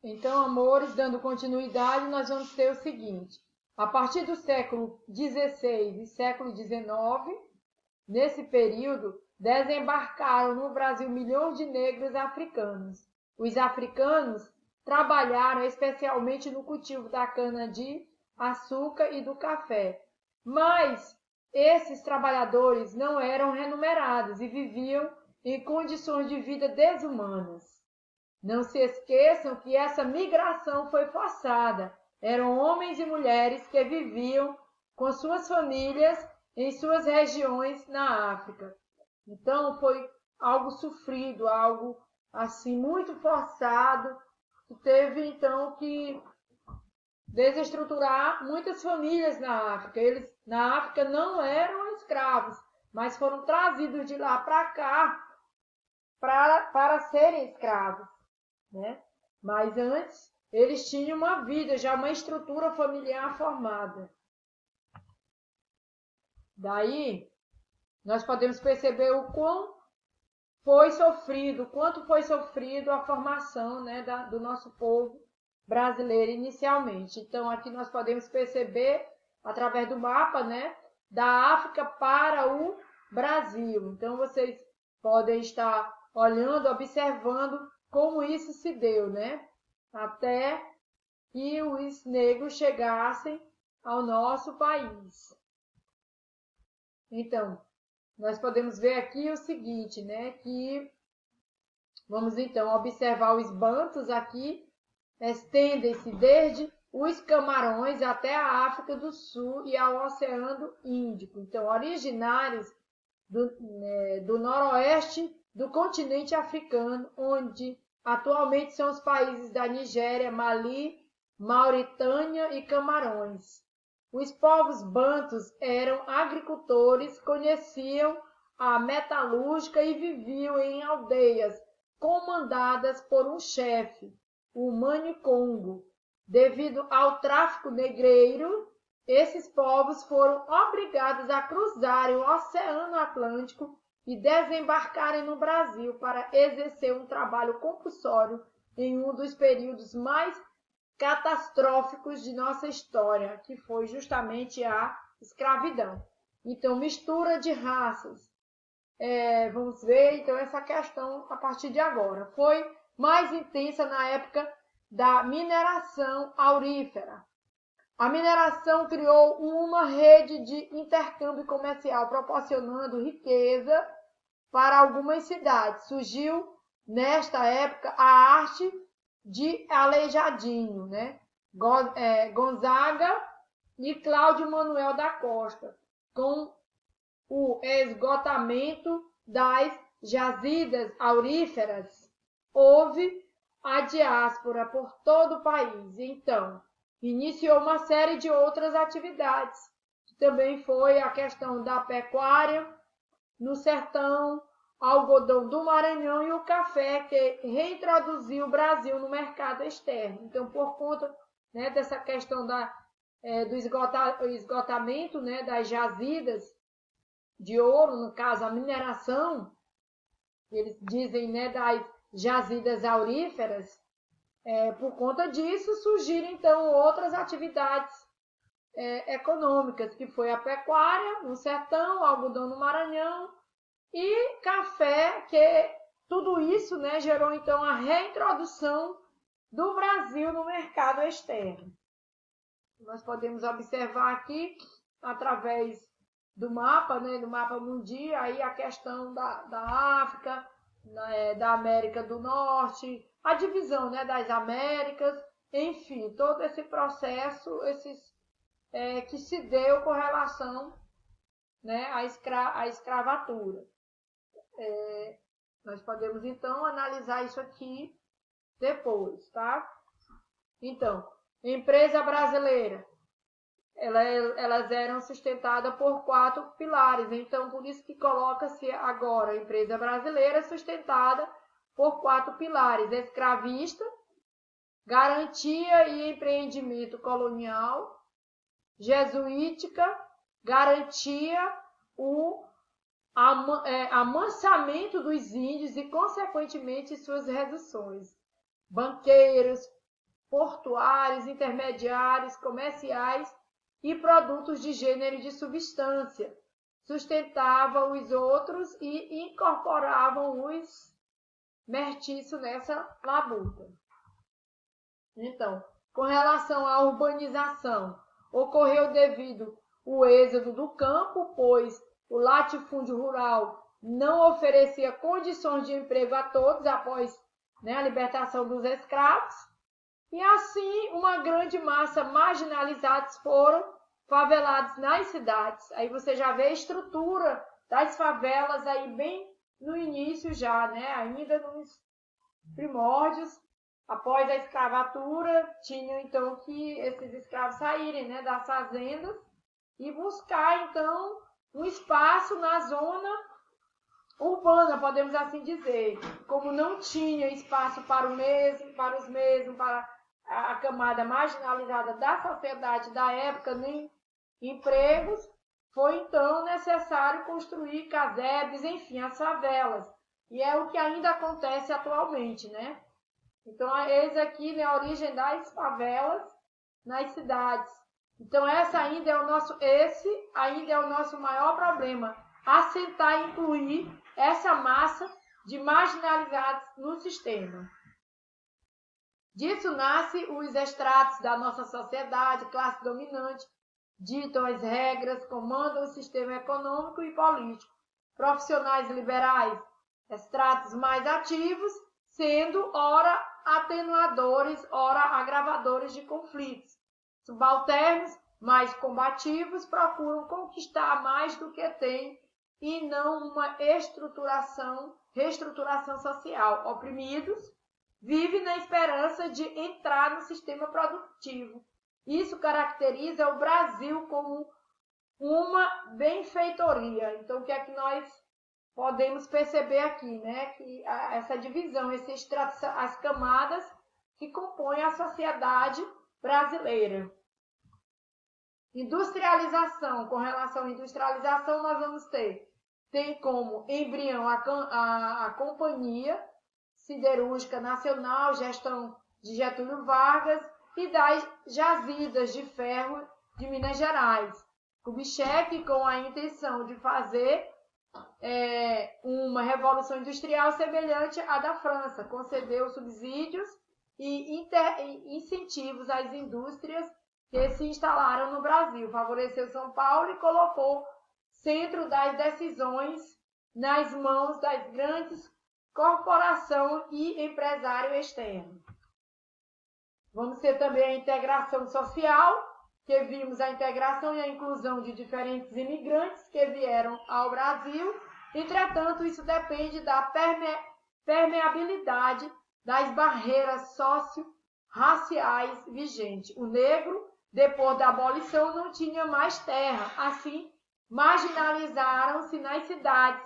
Então, amores, dando continuidade, nós vamos ter o seguinte. A partir do século XVI e século XIX, nesse período, desembarcaram no Brasil milhões de negros africanos. Os africanos trabalharam especialmente no cultivo da cana-de-açúcar e do café. Mas esses trabalhadores não eram remunerados e viviam em condições de vida desumanas. Não se esqueçam que essa migração foi forçada. Eram homens e mulheres que viviam com suas famílias em suas regiões na África. Então foi algo sofrido, algo assim muito forçado, que teve então que desestruturar muitas famílias na África. Eles na África não eram escravos, mas foram trazidos de lá para cá para serem escravos, né? Mas antes eles tinham uma vida, já uma estrutura familiar formada. Daí nós podemos perceber o quanto foi sofrido a formação, né, do nosso povo brasileiro inicialmente. Então aqui nós podemos perceber através do mapa, né, da África para o Brasil. Então vocês podem estar olhando, observando como isso se deu, né, até que os negros chegassem ao nosso país. Então, nós podemos ver aqui o seguinte, né, que vamos então observar os bantos aqui, estendem-se desde os Camarões até a África do Sul e ao Oceano Índico. Então, originários do noroeste do continente africano, onde atualmente são os países da Nigéria, Mali, Mauritânia e Camarões. Os povos bantus eram agricultores, conheciam a metalúrgica e viviam em aldeias comandadas por um chefe, o Manicongo. Devido ao tráfico negreiro, esses povos foram obrigados a cruzarem o Oceano Atlântico e desembarcarem no Brasil para exercer um trabalho compulsório em um dos períodos mais catastróficos de nossa história, que foi justamente a escravidão. Então, mistura de raças. Vamos ver, então, essa questão a partir de agora. Foi mais intensa na época da mineração aurífera. A mineração criou uma rede de intercâmbio comercial, proporcionando riqueza para algumas cidades. Surgiu, nesta época, a arte de Aleijadinho, né? Gonzaga e Cláudio Manuel da Costa, com o esgotamento das jazidas auríferas, houve a diáspora por todo o país. Então, iniciou uma série de outras atividades, que também foi a questão da pecuária no sertão, algodão do Maranhão e o café, que reintroduziu o Brasil no mercado externo. Então, por conta, né, dessa questão do esgotamento, né, das jazidas de ouro, no caso a mineração, eles dizem, né, das jazidas auríferas, por conta disso surgiram então outras atividades econômicas, que foi a pecuária no sertão, algodão no Maranhão e café, que tudo isso, né, gerou então a reintrodução do Brasil no mercado externo. Nós podemos observar aqui, através do mapa, né, do mapa mundial, aí a questão da África, da América do Norte, a divisão, né, das Américas, enfim, todo esse processo que se deu com relação, né, à escravatura. Nós podemos, então, analisar isso aqui depois, tá? Então, empresa brasileira, elas eram sustentadas por 4 pilares. Então, por isso que coloca-se agora a empresa brasileira sustentada por 4 pilares: escravista, garantia e empreendimento colonial, jesuítica, garantia, o amansamento dos índios e, consequentemente, suas reduções. Banqueiros, portuários, intermediários, comerciais e produtos de gênero e de substância. Sustentavam os outros e incorporavam os mestiços nessa labuta. Então, com relação à urbanização, ocorreu devido ao êxodo do campo, pois o latifúndio rural não oferecia condições de emprego a todos após a libertação dos escravos, e assim uma grande massa marginalizados foram favelados nas cidades. Aí você já vê a estrutura das favelas aí bem no início já, ainda nos primórdios. Após a escravatura, tinham então que esses escravos saírem das fazendas e buscar então um espaço na zona urbana, podemos assim dizer. Como não tinha espaço para os mesmos, para a camada marginalizada da sociedade da época, nem empregos, foi então necessário construir casebres, enfim, as favelas. E é o que ainda acontece atualmente, Então, eis aqui a origem das favelas nas cidades. Então, esse ainda é o nosso maior problema, assentar e incluir essa massa de marginalizados no sistema. Disso nasce os estratos da nossa sociedade, classe dominante, ditam as regras, comandam o sistema econômico e político. Profissionais liberais, estratos mais ativos, sendo ora atenuadores, ora agravadores de conflitos. Subalternos, mais combativos, procuram conquistar mais do que têm e não uma reestruturação social. Oprimidos, vivem na esperança de entrar no sistema produtivo. Isso caracteriza o Brasil como uma benfeitoria. Então, o que é que nós podemos perceber aqui, que essa divisão, as camadas que compõem a sociedade brasileira. Industrialização. Com relação à industrialização, nós vamos tem como embrião a Companhia Siderúrgica Nacional, gestão de Getúlio Vargas, e das jazidas de ferro de Minas Gerais. Kubitschek, com a intenção de fazer uma revolução industrial semelhante à da França, concedeu subsídios e incentivos às indústrias que se instalaram no Brasil, favoreceu São Paulo e colocou centro das decisões nas mãos das grandes corporações e empresário externo. Vamos ter também a integração social, que vimos a integração e a inclusão de diferentes imigrantes que vieram ao Brasil. Entretanto, isso depende da permeabilidade das barreiras socio-raciais vigentes. O negro, depois da abolição, não tinha mais terra. Assim, marginalizaram-se nas cidades,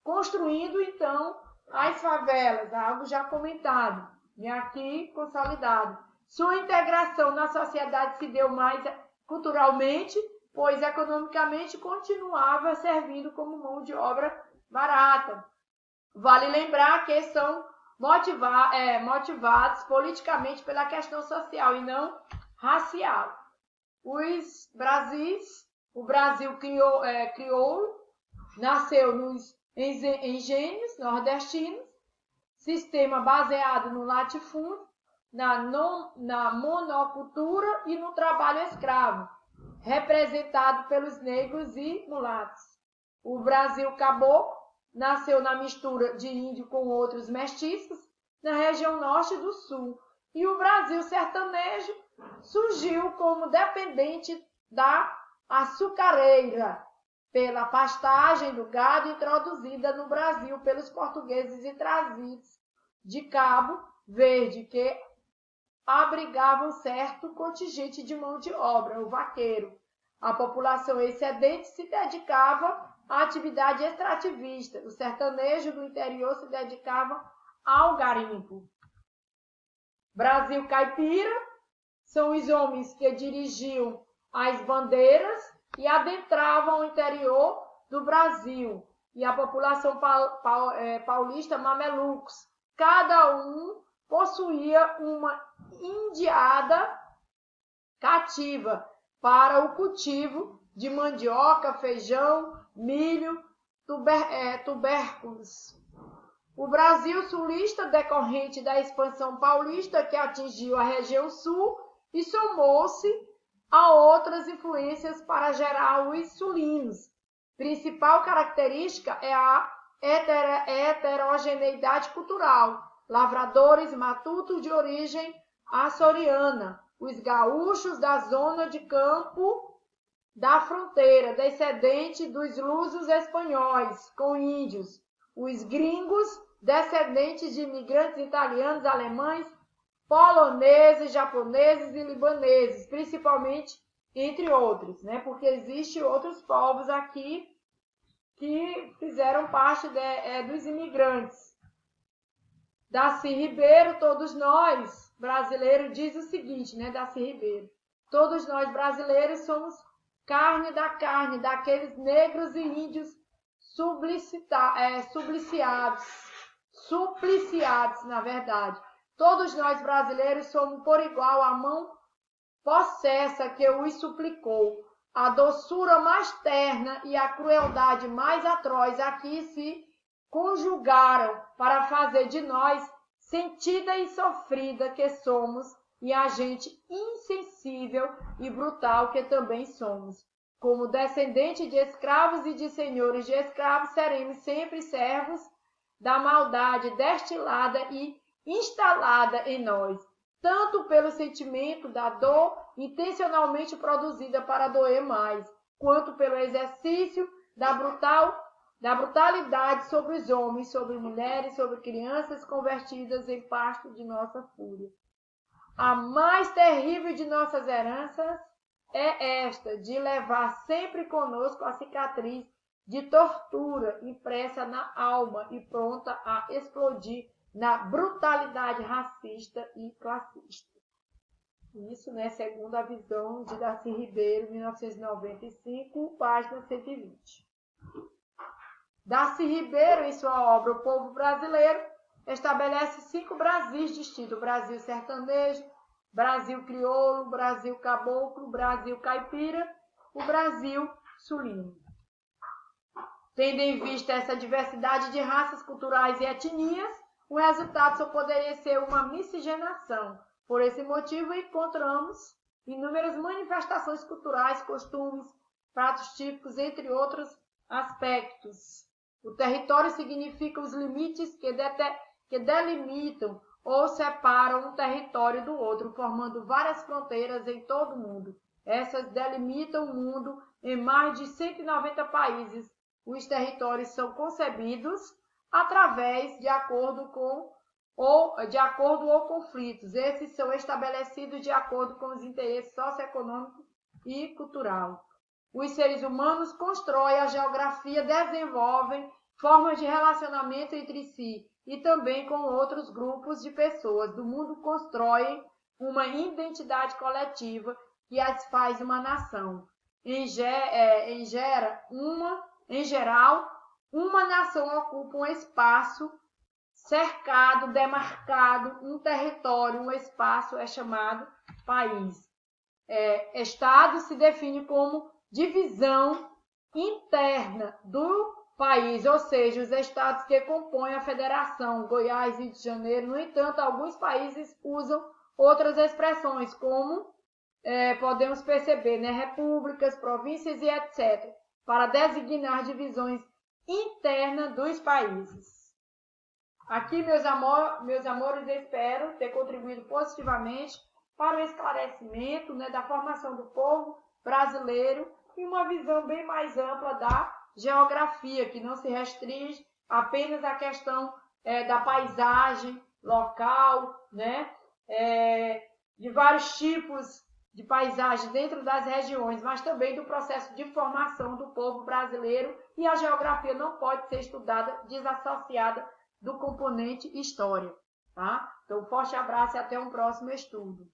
construindo, então, as favelas, algo já comentado, e aqui consolidado. Sua integração na sociedade se deu mais culturalmente, pois economicamente continuava servindo como mão de obra barata. Vale lembrar que são motivados politicamente pela questão social e não racial. O Brasil criou, nasceu nos engenhos nordestinos, sistema baseado no latifúndio, na monocultura e no trabalho escravo, representado pelos negros e mulatos. O Brasil caboclo nasceu na mistura de índio com outros mestiços na região norte e do sul. E o Brasil sertanejo surgiu como dependente da açucareira, pela pastagem do gado introduzida no Brasil pelos portugueses e trazidos de Cabo Verde, que abrigavam certo contingente de mão de obra, o vaqueiro. A população excedente se dedicava à atividade extrativista. O sertanejo do interior se dedicava ao garimpo. Brasil caipira são os homens que dirigiam as bandeiras e adentravam o interior do Brasil. E a população paulista, mamelucos. Cada um possuía uma indiada cativa para o cultivo de mandioca, feijão, milho, tubérculos. O Brasil sulista, decorrente da expansão paulista que atingiu a região sul e somou-se a outras influências para gerar os sulinos. Principal característica é a heterogeneidade cultural. Lavradores matutos de origem açoriana, os gaúchos da zona de campo da fronteira, descendente dos lusos espanhóis com índios, os gringos, descendentes de imigrantes italianos, alemães, poloneses, japoneses e libaneses, principalmente, entre outros, né? Porque existem outros povos aqui que fizeram parte dos imigrantes. Darcy Ribeiro, todos nós brasileiros, diz o seguinte, né, Darcy Ribeiro, todos nós brasileiros somos carne da carne, daqueles negros e índios supliciados, na verdade. Todos nós brasileiros somos por igual a mão possessa que os suplicou. A doçura mais terna e a crueldade mais atroz aqui se conjugaram para fazer de nós sentida e sofrida que somos e a gente insensível e brutal que também somos. Como descendente de escravos e de senhores de escravos, seremos sempre servos da maldade destilada e instalada em nós, tanto pelo sentimento da dor intencionalmente produzida para doer mais, quanto pelo exercício da brutalidade sobre os homens, sobre mulheres, sobre crianças convertidas em pasto de nossa fúria. A mais terrível de nossas heranças é esta, de levar sempre conosco a cicatriz de tortura impressa na alma e pronta a explodir na brutalidade racista e classista. Isso, né, segundo a visão de Darcy Ribeiro, 1995, página 120. Darcy Ribeiro, em sua obra O Povo Brasileiro, estabelece 5 Brasis distintos: Brasil sertanejo, Brasil crioulo, Brasil caboclo, Brasil caipira, o Brasil sulino. Tendo em vista essa diversidade de raças, culturais e etnias, o resultado só poderia ser uma miscigenação. Por esse motivo, encontramos inúmeras manifestações culturais, costumes, pratos típicos, entre outros aspectos. O território significa os limites que delimitam ou separam um território do outro, formando várias fronteiras em todo o mundo. Essas delimitam o mundo em mais de 190 países. Os territórios são concebidos através de acordo ou conflitos. Esses são estabelecidos de acordo com os interesses socioeconômicos e cultural. Os seres humanos constroem a geografia, desenvolvem formas de relacionamento entre si e também com outros grupos de pessoas do mundo, constroem uma identidade coletiva que as faz uma nação. Em geral, uma nação ocupa um espaço cercado, demarcado, um território, um espaço é chamado país. Estado se define como divisão interna do país, ou seja, os estados que compõem a federação, Goiás e Rio de Janeiro. No entanto, alguns países usam outras expressões, como podemos perceber, né, repúblicas, províncias e etc., para designar divisões internas dos países. Aqui, meus amores, espero ter contribuído positivamente para o esclarecimento, né, da formação do povo brasileiro e uma visão bem mais ampla da geografia, que não se restringe apenas à questão da paisagem local, né, de vários tipos de paisagem dentro das regiões, mas também do processo de formação do povo brasileiro, e a geografia não pode ser estudada desassociada do componente história, tá? Então, um forte abraço e até um próximo estudo.